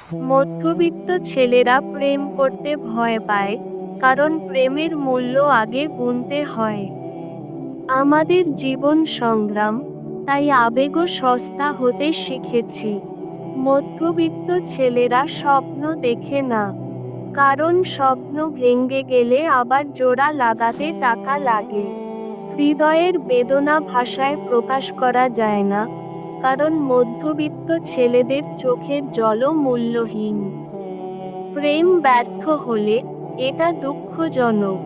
মধ্যবিত্ত ছেলেরা প্রেম করতে ভয় পায়, কারণ প্রেমের মূল্য আগে গুনতে হয়। আমাদের জীবন সংগ্রাম, তাই আবেগও সস্তা হতে শিখেছি। মধ্যবিত্ত ছেলেরা স্বপ্ন দেখে না, কারণ স্বপ্ন ভেঙে গেলে আবার জোড়া লাগাতে টাকা লাগে। হৃদয়ের বেদনা ভাষায় প্রকাশ করা যায় না, কারণ মধ্যবিত্ত ছেলেদের চোখের জলও মূল্যহীন। প্রেম ব্যর্থ হলে এটা দুঃখজনক,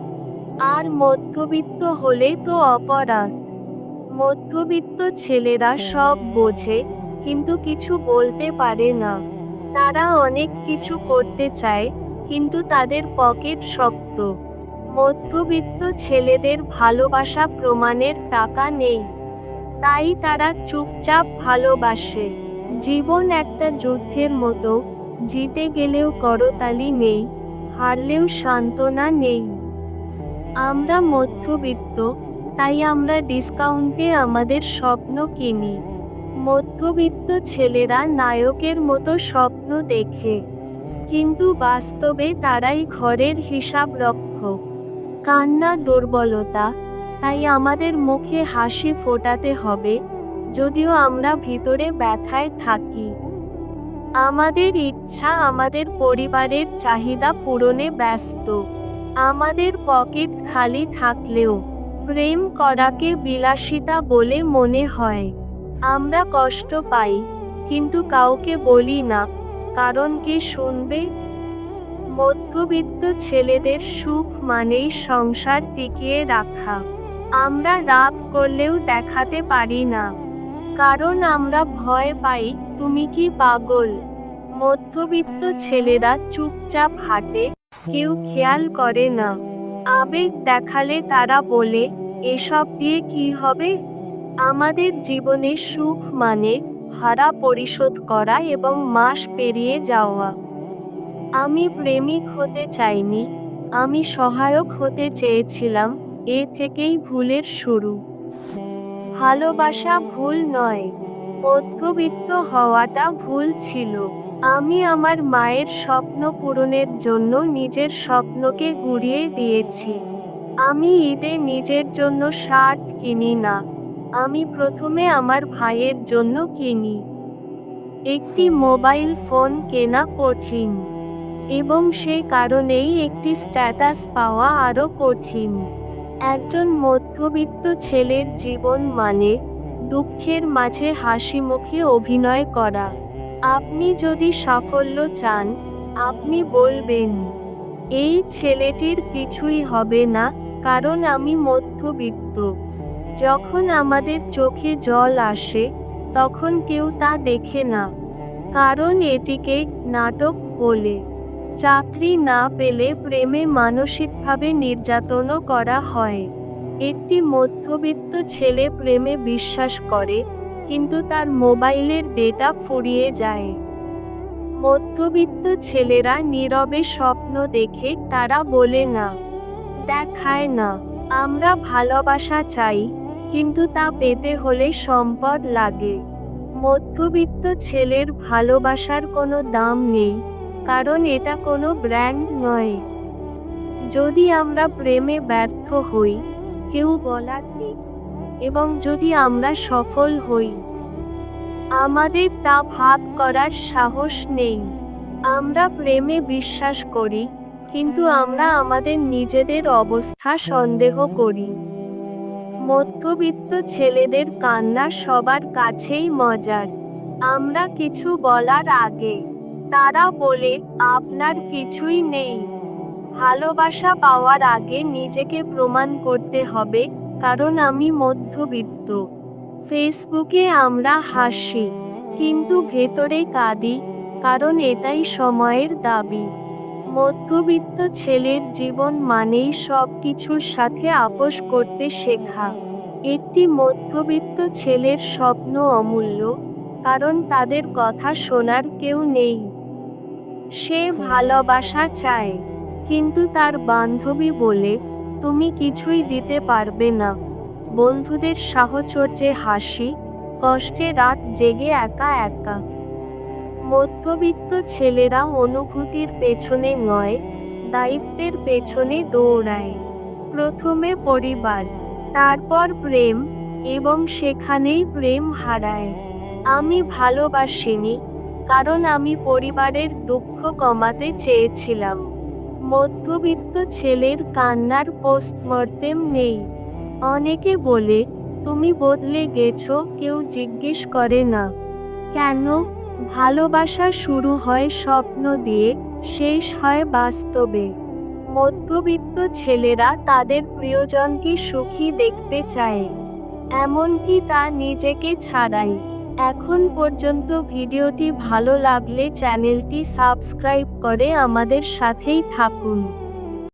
আর মধ্যবিত্ত হলে তো অপরাধ। মধ্যবিত্ত ছেলেরা সব বোঝে, কিন্তু কিছু বলতে পারে না। তারা অনেক কিছু করতে চায়, কিন্তু তাদের পকেট শক্ত। মধ্যবিত্ত ছেলেদের ভালোবাসা প্রমাণের টাকা নেই, তাই তারা চুপচাপ ভালোবাসে। জীবন একটা যুদ্ধের মতো, জিতে গেলেও করতালি নেই, হারলেও সান্ত্বনা নেই। আমরা মধ্যবিত্ত, তাই আমরা ডিসকাউন্টে আমাদের স্বপ্ন কিনি। মধ্যবিত্ত ছেলেরা নায়কের মতো স্বপ্ন দেখে, কিন্তু বাস্তবে তারাই ঘরের হিসাব রক্ষক। কান্না দুর্বলতা, তাই আমাদের মুখে হাসি ফোটাতে হবে, যদিও আমরা ভিতরে ব্যথায় থাকি। আমাদের ইচ্ছা আমাদের পরিবারের চাহিদা পূরণে ব্যস্ত। আমাদের পকেট খালি থাকলেও প্রেম করাকে বিলাসিতা বলে মনে হয়। আমরা কষ্ট পাই, কিন্তু কাউকে বলি না, কারণ কে শুনবে? মধ্যবিত্ত ছেলেদের সুখ মানেই সংসার টিকিয়ে রাখা। আমরা রাগ করলেও দেখাতে পারি না, কারণ আমরা ভয় পাই, তুমি কি পাগল? মধ্যবিত্ত ছেলেরা চুপচাপ হাঁটে, কেউ খেয়াল করে না। আবেগ দেখালে তারা বলে, এসব দিয়ে কি হবে? আমাদের জীবনে সুখ মানে ভাড়া পরিশোধ করা এবং মাস পেরিয়ে যাওয়া। আমি প্রেমিক হতে চাইনি, আমি সহায়ক হতে চেয়েছিলাম। এ থেকেই ভুলের শুরু। ভালোবাসা ভুল নয়, মধ্যবিত্ত হওয়াটা ভুল ছিল। আমি আমার মায়ের স্বপ্ন পূরণের জন্য নিজের স্বপ্নকে গুঁড়িয়ে দিয়েছি। আমি ঈদে নিজের জন্য শার্ট কিনি না, আমি প্রথমে আমার ভাইয়ের জন্য কিনি। একটি মোবাইল ফোন কেনা কঠিন, এবং সেই কারণেই একটি স্ট্যাটাস পাওয়া আরও কঠিন। একজন মধ্যবিত্ত ছেলের জীবন মানে দুঃখের মাঝে হাসিমুখে অভিনয় করা। আপনি যদি সাফল্য চান, আপনি বলবেন, এই ছেলেটির কিছুই হবে না, কারণ আমি মধ্যবিত্ত। যখন আমাদের চোখে জল আসে, তখন কেউ তা দেখে না, কারণ এটিকে নাটক বলে। চাকরি না পেলে প্রেমে মানসিকভাবে নির্যাতনও করা হয়। একটি মধ্যবিত্ত ছেলে প্রেমে বিশ্বাস করে, কিন্তু তার মোবাইলের ডেটা ফুরিয়ে যায়। মধ্যবিত্ত ছেলেরা নীরবে স্বপ্ন দেখে, তারা বলে না, দেখায় না। আমরা ভালোবাসা চাই, কিন্তু তা পেতে হলে সম্পদ লাগে। মধ্যবিত্ত ছেলের ভালোবাসার কোনো দাম নেই, কারণ এটা কোনো ব্র্যান্ড নয়। যদি আমরা প্রেমে ব্যর্থ হই, কেউ বলার নেই, এবং যদি আমরা সফল হই, আমাদের তা ভাগ করার সাহস নেই। আমরা প্রেমে বিশ্বাস করি, কিন্তু আমরা আমাদের নিজেদের অবস্থা সন্দেহ করি। মধ্যবিত্ত ছেলেদের কান্না সবার কাছেই মজার। আমরা কিছু বলার আগে তারা বলে, আপনার কিছুই নেই। ভালোবাসা পাওয়ার আগে নিজেকে প্রমাণ করতে হবে, কারণ আমি মধ্যবিত্ত। ফেসবুকে আমরা হাসি, কিন্তু ভেতরে কাঁদি, কারণ এটাই সময়ের দাবি। মধ্যবিত্ত ছেলের জীবন মানেই সব কিছুর সাথে আপোস করতে শেখা। একটি মধ্যবিত্ত ছেলের স্বপ্ন অমূল্য, কারণ তাদের কথা শোনার কেউ নেই। সে ভালোবাসা চায়, কিন্তু তার বান্ধবী বলে, তুমি কিছুই দিতে পারবে না। বন্ধুদের সাহচর্যে হাসি, কষ্টে রাত জেগে একা একা। মধ্যবিত্ত ছেলেরা অনুভূতির পেছনে নয়, দায়িত্বের পেছনে দৌড়ায়। প্রথমে পরিবার, তারপর প্রেম, এবং সেখানেই প্রেম হারায়। আমি ভালোবাসিনি, কারণ আমি পরিবারের দুঃখ কমাতে চেয়েছিলাম। মধ্যবিত্ত ছেলের কান্নার পোস্টমর্টেম নেই। অনেকে বলে, তুমি বদলে গেছো, কেউ জিজ্ঞেস করে না কেন। ভালোবাসা শুরু হয় স্বপ্ন দিয়ে, শেষ হয় বাস্তবে। মধ্যবিত্ত ছেলেরা তাদের প্রিয়জনকে সুখী দেখতে চায়, এমনকি তা নিজেকে ছাড়াই। এখন পর্যন্ত ভিডিওটি ভালো লাগলে চ্যানেলটি সাবস্ক্রাইব করে আমাদের সাথেই থাকুন।